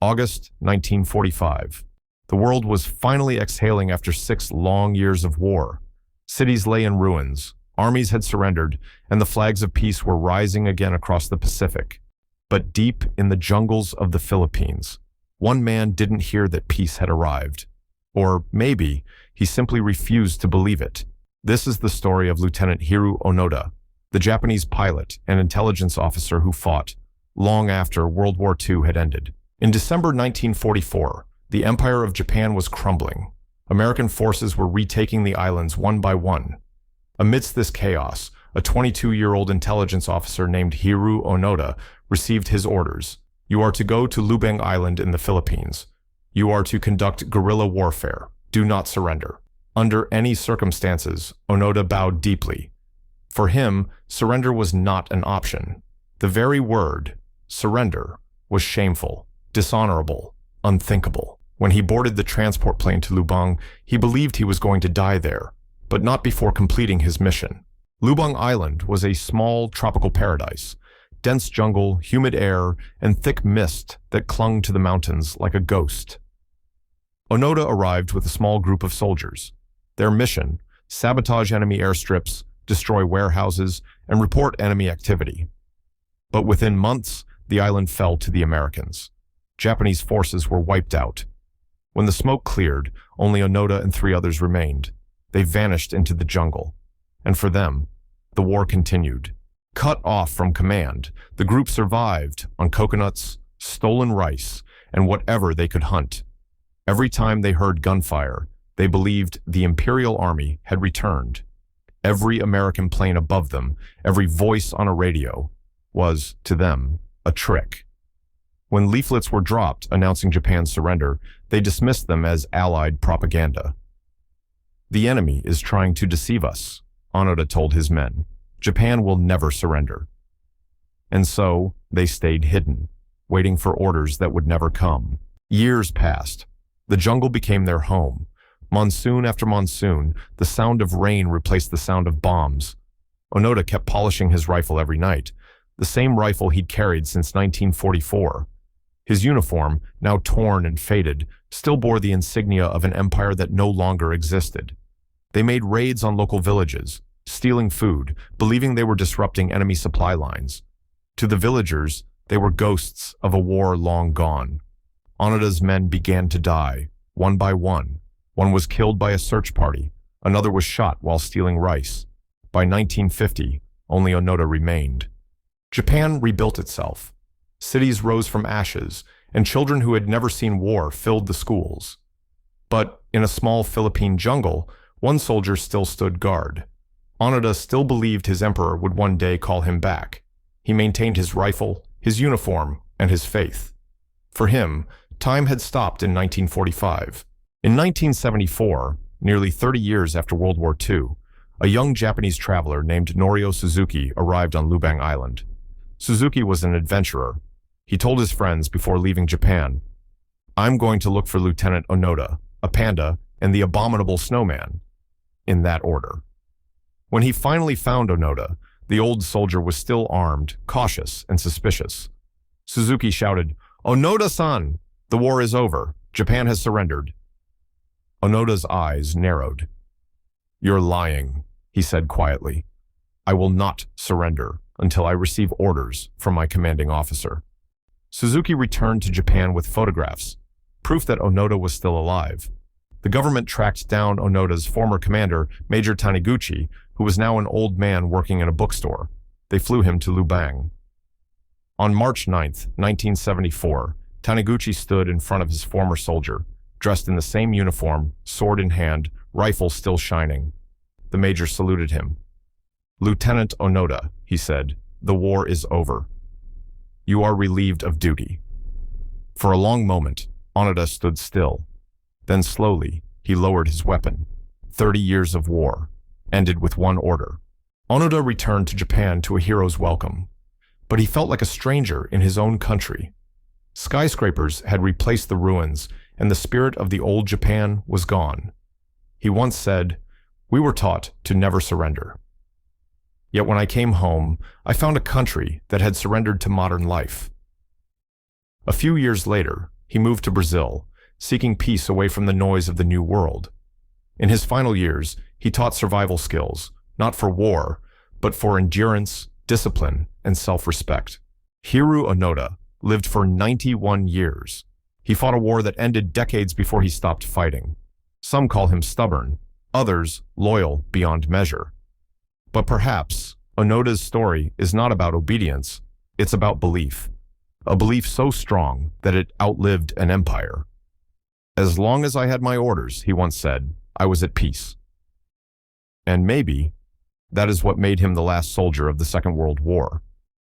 August 1945. The world was finally exhaling after 6 long years of war. Cities lay in ruins, armies had surrendered, and the flags of peace were rising again across the Pacific. But deep in the jungles of the Philippines, one man didn't hear that peace had arrived. Or maybe he simply refused to believe it. This is the story of Lieutenant Hiroo Onoda, the Japanese pilot and intelligence officer who fought long after World War II had ended. In December 1944, the Empire of Japan was crumbling. American forces were retaking the islands one by one. Amidst this chaos, a 22-year-old intelligence officer named Hiroo Onoda received his orders. You are to go to Lubang Island in the Philippines. You are to conduct guerrilla warfare. Do not surrender. Under any circumstances, Onoda bowed deeply. For him, surrender was not an option. The very word, surrender, was shameful, dishonorable, unthinkable. When he boarded the transport plane to Lubang, he believed he was going to die there, but not before completing his mission. Lubang Island was a small tropical paradise, dense jungle, humid air, and thick mist that clung to the mountains like a ghost. Onoda arrived with a small group of soldiers. Their mission, sabotage enemy airstrips, destroy warehouses, and report enemy activity. But within months, the island fell to the Americans. Japanese forces were wiped out. When the smoke cleared, only Onoda and 3 others remained. They vanished into the jungle. And for them, the war continued. Cut off from command, the group survived on coconuts, stolen rice, and whatever they could hunt. Every time they heard gunfire, they believed the Imperial Army had returned. Every American plane above them, every voice on a radio, was, to them, a trick. When leaflets were dropped announcing Japan's surrender, they dismissed them as Allied propaganda. The enemy is trying to deceive us, Onoda told his men. Japan will never surrender. And so, they stayed hidden, waiting for orders that would never come. Years passed. The jungle became their home. Monsoon after monsoon, the sound of rain replaced the sound of bombs. Onoda kept polishing his rifle every night, the same rifle he'd carried since 1944. His uniform, now torn and faded, still bore the insignia of an empire that no longer existed. They made raids on local villages, stealing food, believing they were disrupting enemy supply lines. To the villagers, they were ghosts of a war long gone. Onoda's men began to die, one by one. One was killed by a search party. Another was shot while stealing rice. By 1950, only Onoda remained. Japan rebuilt itself. Cities rose from ashes, and children who had never seen war filled the schools. But in a small Philippine jungle, one soldier still stood guard. Onoda still believed his emperor would one day call him back. He maintained his rifle, his uniform, and his faith. For him, time had stopped in 1945. In 1974, nearly 30 years after World War II, a young Japanese traveler named Norio Suzuki arrived on Lubang Island. Suzuki was an adventurer. He told his friends before leaving Japan, "I'm going to look for Lieutenant Onoda, a panda, and the abominable snowman," in that order. When he finally found Onoda, the old soldier was still armed, cautious, and suspicious. Suzuki shouted, "Onoda-san! The war is over. Japan has surrendered." Onoda's eyes narrowed. "You're lying," he said quietly. "I will not surrender until I receive orders from my commanding officer." Suzuki returned to Japan with photographs, proof that Onoda was still alive. The government tracked down Onoda's former commander, Major Taniguchi, who was now an old man working in a bookstore. They flew him to Lubang. On March 9, 1974, Taniguchi stood in front of his former soldier, dressed in the same uniform, sword in hand, rifle still shining. The major saluted him. "Lieutenant Onoda," he said, "the war is over. You are relieved of duty." For a long moment, Onoda stood still. Then slowly, he lowered his weapon. 30 years of war, ended with one order. Onoda returned to Japan to a hero's welcome. But he felt like a stranger in his own country. Skyscrapers had replaced the ruins, and the spirit of the old Japan was gone. He once said, "We were taught to never surrender. Yet when I came home, I found a country that had surrendered to modern life." A few years later, he moved to Brazil, seeking peace away from the noise of the New World. In his final years, he taught survival skills, not for war, but for endurance, discipline, and self-respect. Hiro Onoda lived for 91 years. He fought a war that ended decades before he stopped fighting. Some call him stubborn, others loyal beyond measure. But perhaps Onoda's story is not about obedience, it's about belief. A belief so strong that it outlived an empire. As long as I had my orders, he once said, I was at peace. And maybe that is what made him the last soldier of the Second World War.